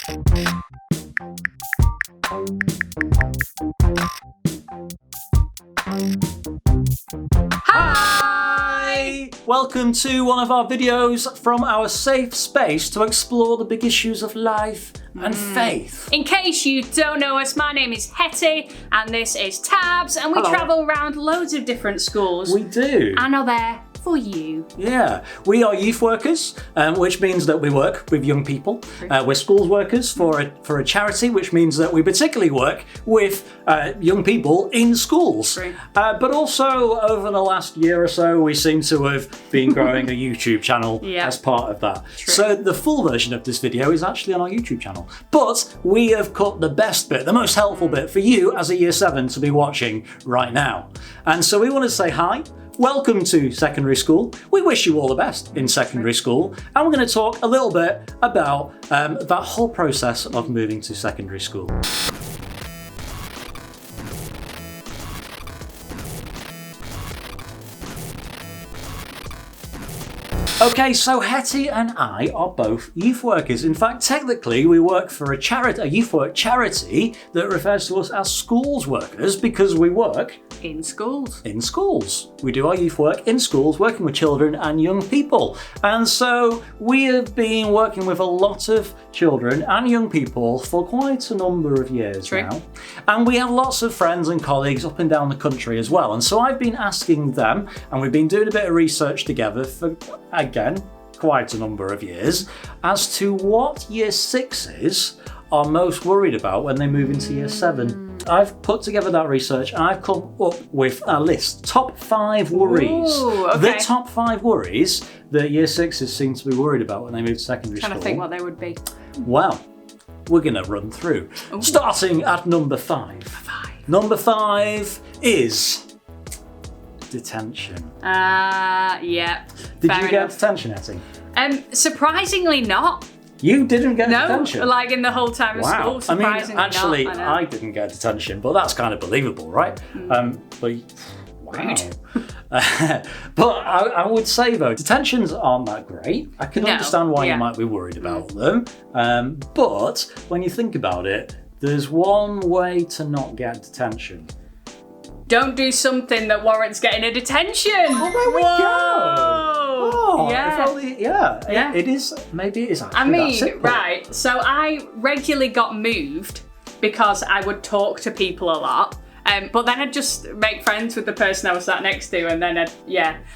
Hi! Welcome to one of our videos from our safe space to explore the big issues of life and faith. In case you don't know us, my name is Hettie and this is Tabz, and we Hello. travel around loads of different schools. We do. And are there for you. Yeah, we are youth workers, which means that we work with young people. We're schools workers for a charity, which means that we particularly work with young people in schools. But also over the last year or so, we seem to have been growing a YouTube channel as part of that. So the full version of this video is actually on our YouTube channel. But we have cut the best bit, the most helpful bit for you as a Year 7 to be watching right now. And so we want to say hi. Welcome to secondary school. We wish you all the best in secondary school, and we're going to talk a little bit about that whole process of moving to secondary school. Okay, so Hettie and I are both youth workers. In fact, technically, we work for a youth work charity that refers to us as schools workers because we work in schools. In schools. We do our youth work in schools, working with children and young people. And so we have been working with a lot of children and young people for quite a number of years now. And we have lots of friends and colleagues up and down the country as well. And so I've been asking them, and we've been doing a bit of research together for, again, quite a number of years, as to what Year 6s are most worried about when they move into Year 7. I've put together that research and I've come up with a list. Top 5 worries. Ooh, okay. The top 5 worries that Year 6s seem to be worried about when they move to secondary school. Trying to think what they would be. Well, we're going to run through. Ooh. Starting at number 5. Number 5 is detention. Yeah. Did you get detention, Hettie? Surprisingly not. You didn't get detention? No, like in the whole time of school, surprisingly not. Actually, I didn't get detention, but that's kind of believable, right? But wow. But I would say, though, detentions aren't that great. I can understand why you might be worried about them. But when you think about it, there's one way to not get detention. Don't do something that warrants getting a detention. Well, there we go. Oh, yeah. It is. Maybe it is actually I mean, that simple. right. So I regularly got moved because I would talk to people a lot. But then I'd just make friends with the person I was sat next to, and then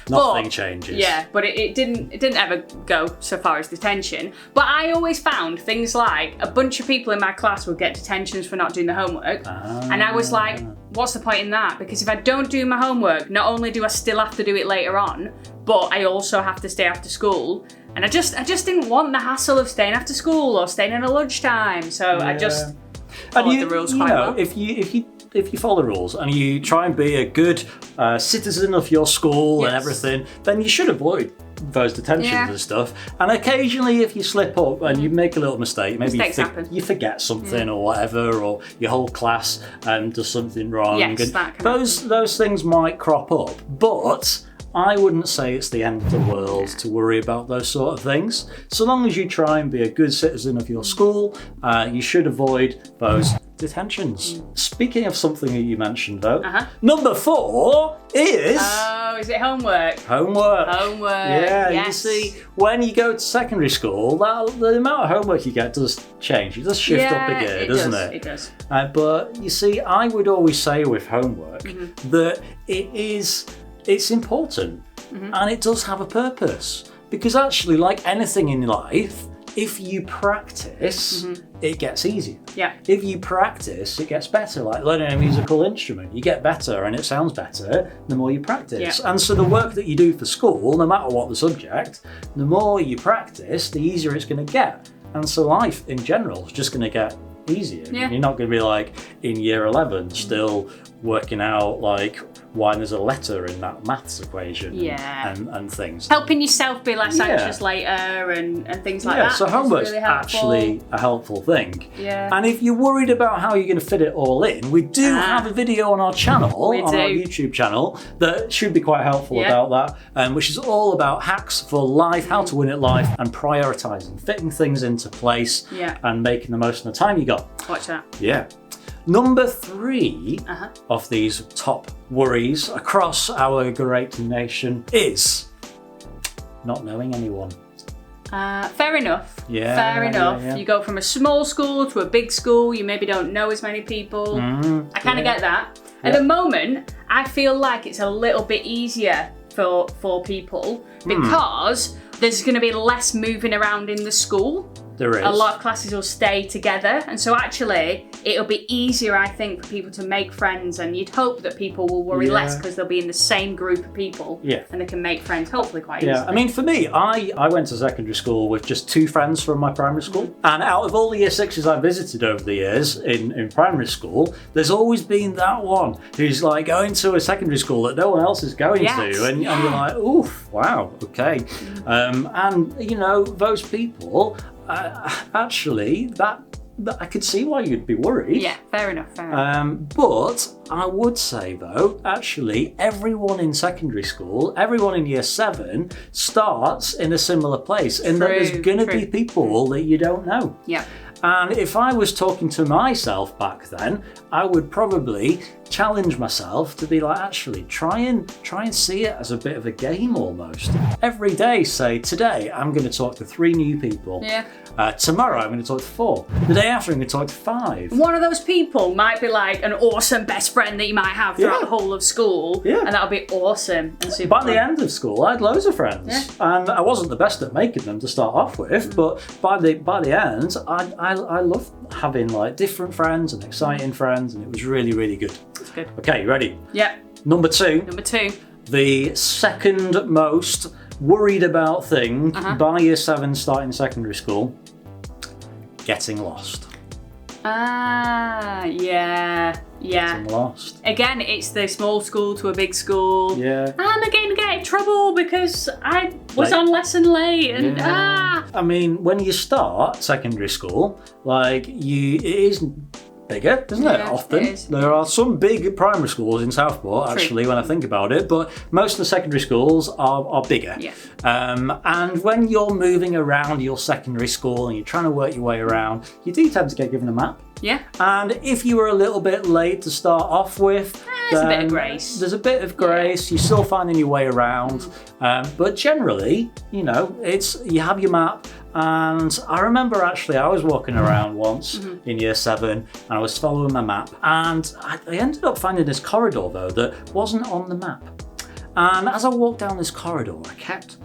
nothing changes. Yeah, but it didn't ever go so far as detention. But I always found things like a bunch of people in my class would get detentions for not doing the homework, and I was like, what's the point in that? Because if I don't do my homework, not only do I still have to do it later on, but I also have to stay after school. And I just didn't want the hassle of staying after school or staying in a lunchtime. So I just followed the rules quite well. If you follow the rules and you try and be a good citizen of your school and everything, then you should avoid those detentions and stuff. And occasionally, if you slip up and you make a little mistake, maybe you forget something or whatever, or your whole class does something wrong. Yes, those things might crop up, but I wouldn't say it's the end of the world to worry about those sort of things. So long as you try and be a good citizen of your school, you should avoid those detentions. Speaking of something that you mentioned, though, number 4 is... Oh, is it homework? Homework. Yeah, yes. You see, when you go to secondary school, the amount of homework you get does change. It does shift up a gear, doesn't it? It does. But you see, I would always say with homework that it's important and it does have a purpose. Because actually, like anything in life, if you practice, it gets easier. Yeah. If you practice, it gets better. Like learning a musical instrument, you get better and it sounds better the more you practice. Yeah. And so the work that you do for school, no matter what the subject, the more you practice, the easier it's going to get. And so life in general is just going to get easier. Yeah. You're not going to be like in year 11 still working out like why there's a letter in that maths equation Yeah. and things. Helping yourself be less Yeah. anxious later and things like Yeah, that. so is homework's really helpful. actually a helpful thing. Yeah. And if you're worried about how you're going to fit it all in, we do have a video on our channel, We on our do. YouTube channel, that should be quite helpful Yeah. about that, which is all about hacks for life, how to win at life, and prioritising, fitting things into place, Yeah. and making the most of the time you got. Watch that. Yeah. Number 3 Uh-huh. of these top worries across our great nation is not knowing anyone. Fair enough. Yeah, Fair enough. yeah. You go from a small school to a big school, you maybe don't know as many people. I kind of get that. At the moment, I feel like it's a little bit easier for people because there's going to be less moving around in the school. There is. A lot of classes will stay together, and so actually it'll be easier, I think, for people to make friends, and you'd hope that people will worry less because they'll be in the same group of people and they can make friends hopefully quite easily. I mean, for me, I went to secondary school with just 2 friends from my primary school, and out of all the year 6s I've visited over the years in primary school, there's always been that one who's like going to a secondary school that no one else is going to, and you're like, oof, wow, okay. And, you know, those people, actually, that I could see why you'd be worried. Yeah, fair enough, fair enough. But I would say, though, actually, everyone in secondary school, everyone in year 7 starts in a similar place, in that there's going to be people that you don't know. Yeah. And if I was talking to myself back then, I would probably challenge myself to be like, actually, try and see it as a bit of a game almost. Every day, say, today I'm going to talk to 3 new people. Yeah. Tomorrow I'm going to talk to 4. The day after I'm going to talk to 5. One of those people might be like an awesome best friend that you might have throughout the whole of school, and that'll be awesome and super By fun. the end of school, I had loads of friends, and I wasn't the best at making them to start off with. But by the end, I loved having like different friends and exciting friends, and it was really, really good. That's good. Okay, you ready? Yeah. Number 2. Number 2. The second most worried about thing by year 7 starting secondary school: getting lost. Yeah. Getting lost. Again, it's the small school to a big school. Yeah. I'm going to get in trouble because I was on lesson late and I mean, when you start secondary school, like it is bigger, isn't it? Often. It is. There are some big primary schools in Southport, actually, when I think about it, but most of the secondary schools are bigger. Yeah. And when you're moving around your secondary school and you're trying to work your way around, you do tend to get given a map. Yeah. And if you were a little bit late to start off with, there's a bit of grace. There's a bit of grace. You're still finding your way around. But generally, you know, you have your map. And I remember actually I was walking around once in year 7 and I was following my map, and I ended up finding this corridor though that wasn't on the map. And as I walked down this corridor, I kept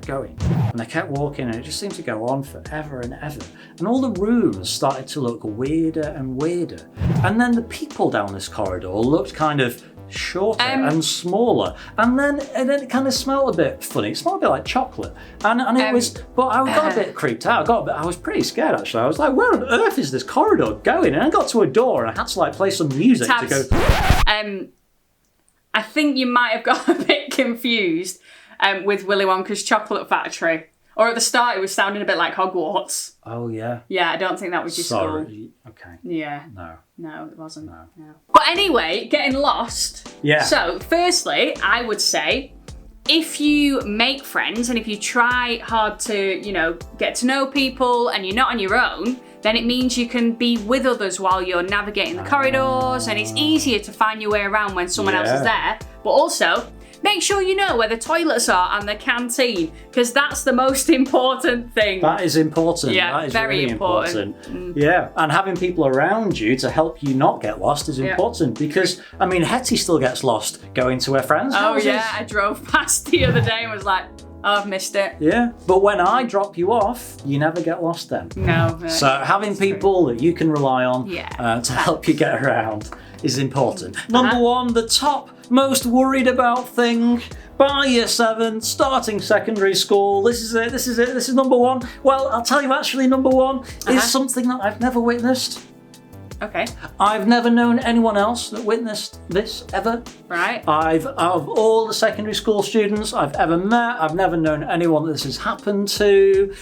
going and I kept walking, and it just seemed to go on forever and ever. And all the rooms started to look weirder and weirder. And then the people down this corridor looked kind of shorter and smaller, and then it kind of smelled a bit funny. It smelled a bit like chocolate, and it was. But I got a bit creeped out. I was pretty scared actually. I was like, where on earth is this corridor going? And I got to a door, and I had to like play some music to go. I think you might have got a bit confused with Willy Wonka's chocolate factory. Or at the start, it was sounding a bit like Hogwarts. Oh yeah. Yeah, I don't think that was your school. Okay. Yeah. No, it wasn't. No. But anyway, getting lost. Yeah. So, firstly, I would say, if you make friends and if you try hard to, you know, get to know people and you're not on your own, then it means you can be with others while you're navigating the corridors, and it's easier to find your way around when someone else is there. But also, make sure you know where the toilets are and the canteen, because that's the most important thing. That is important. Yeah, that is very really important. Yeah, and having people around you to help you not get lost is important, because, I mean, Hettie still gets lost going to her friends' houses. I drove past the other day and was like, oh, I've missed it. Yeah, but when I drop you off, you never get lost then. No. So having people that you can rely on to help you get around is important. Number 1, the top most worried about thing by year 7, starting secondary school. This is it. This is number 1. Well, I'll tell you, actually, number 1 is something that I've never witnessed. Okay. I've never known anyone else that witnessed this ever. Right. Of all the secondary school students I've ever met, I've never known anyone that this has happened to.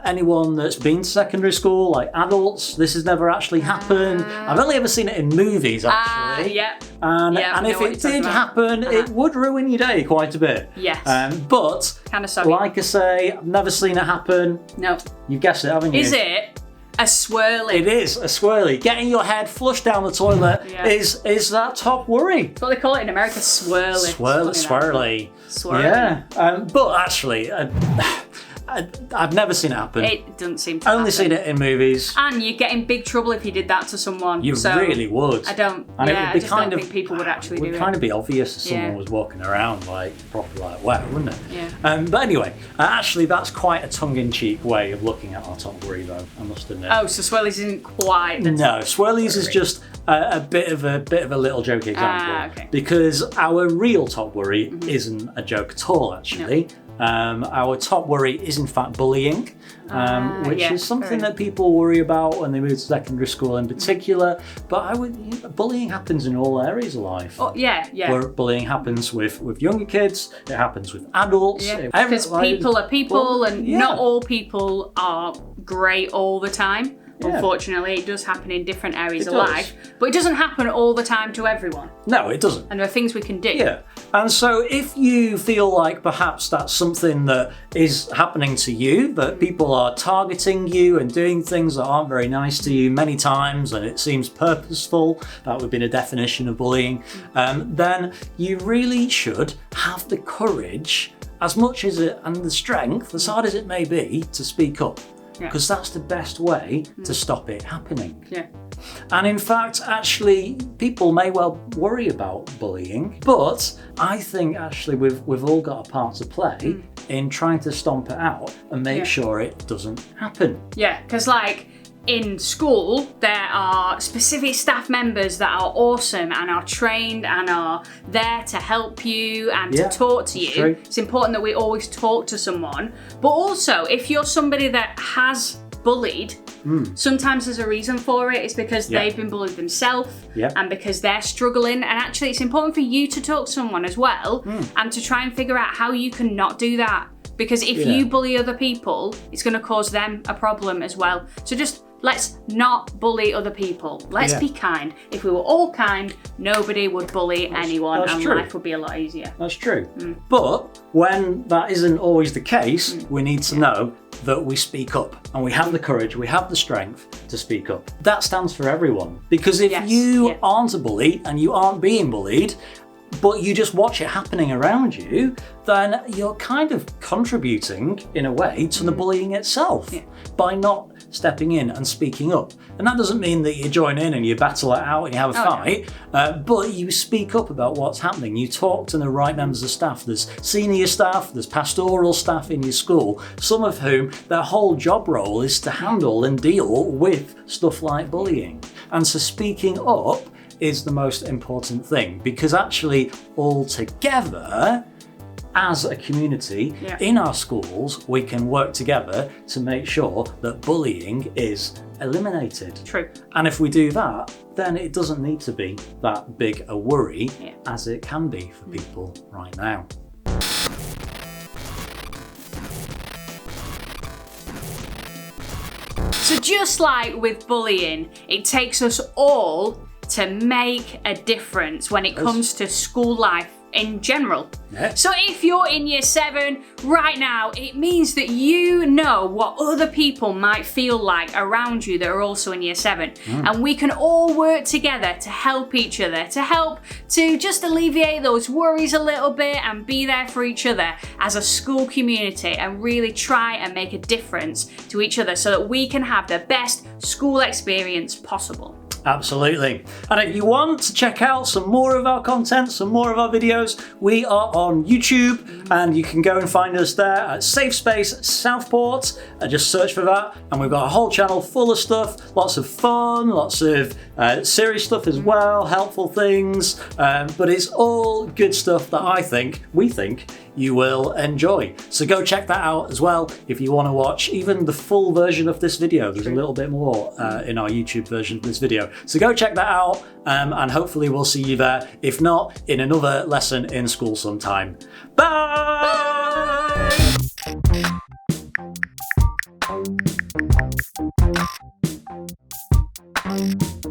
Anyone that's been to secondary school, like adults, this has never actually happened. I've only ever seen it in movies, actually. And if it did happen, it would ruin your day quite a bit. Yes. But, kind of sorry. like I say, I've never seen it happen. No. You've guessed it, haven't you? Is it a swirly? It is a swirly. Getting your head flushed down the toilet is that top worry. That's what they call it in America, swirly. Swirly. Swirly. Yeah. But actually, I've never seen it happen. It doesn't seem to happen. Only seen it in movies. And you'd get in big trouble if you did that to someone. You really would. I don't. And yeah, it would be I don't think people would actually do it. It would kind of be obvious if someone was walking around properly like wow, wouldn't it? Yeah. But anyway, actually, that's quite a tongue-in-cheek way of looking at our top worry, though. I must admit. Oh, so swirlies isn't quite. No, swirlies is just a bit of a little joke example. Okay. Because our real top worry isn't a joke at all, actually. No. Our top worry is in fact bullying, which is something that people worry about when they move to secondary school in particular. But bullying happens in all areas of life. Oh, yeah. Where bullying happens with younger kids, it happens with adults. Yeah. Because people are people, and not all people are great all the time. Yeah. Unfortunately, it does happen in different areas of life, but it doesn't happen all the time to everyone. No, it doesn't. And there are things we can do. Yeah. And so if you feel like perhaps that's something that is happening to you, that people are targeting you and doing things that aren't very nice to you many times, and it seems purposeful, that would be a definition of bullying, then you really should have the courage, as much as it, and the strength, as hard as it may be, to speak up. Because that's the best way to stop it happening. Yeah. And in fact, actually, people may well worry about bullying, but I think actually we've all got a part to play in trying to stomp it out and make sure it doesn't happen. Yeah, because in school, there are specific staff members that are awesome and are trained and are there to help you and to talk to you. True. It's important that we always talk to someone. But also, if you're somebody that has bullied, sometimes there's a reason for it. It's because they've been bullied themselves and because they're struggling. And actually, it's important for you to talk to someone as well and to try and figure out how you can not do that. Because if you bully other people, it's going to cause them a problem as well. So just let's not bully other people. Let's be kind. If we were all kind, nobody would bully anyone and life would be a lot easier. That's true. But when that isn't always the case, we need to know that we speak up and we have the courage, we have the strength to speak up. That stands for everyone. Because if you aren't a bully and you aren't being bullied, but you just watch it happening around you, then you're kind of contributing in a way to the bullying itself by not stepping in and speaking up. And that doesn't mean that you join in and you battle it out and you have a fight, but you speak up about what's happening. You talk to the right members of staff. There's senior staff, there's pastoral staff in your school, some of whom their whole job role is to handle and deal with stuff like bullying. And so speaking up is the most important thing, because actually all together as a community in our schools we can work together to make sure that bullying is eliminated. True. And if we do that, then it doesn't need to be that big a worry as it can be for people right now. So just like with bullying, it takes us all to make a difference when it comes to school life in general. So if you're in year 7 right now, it means that you know what other people might feel like around you that are also in year 7. And we can all work together to help each other, to just alleviate those worries a little bit and be there for each other as a school community and really try and make a difference to each other so that we can have the best school experience possible. Absolutely. And if you want to check out some more of our content, some more of our videos, we are on YouTube, and you can go and find us there at Safe Space Southport. Just search for that, and we've got a whole channel full of stuff, lots of fun, lots of serious stuff as well, helpful things, but it's all good stuff that we think you will enjoy. So go check that out as well if you want to watch even the full version of this video. There's a little bit more in our YouTube version of this video. So go check that out, and hopefully we'll see you there. If not, in another lesson in school sometime. Bye! Bye!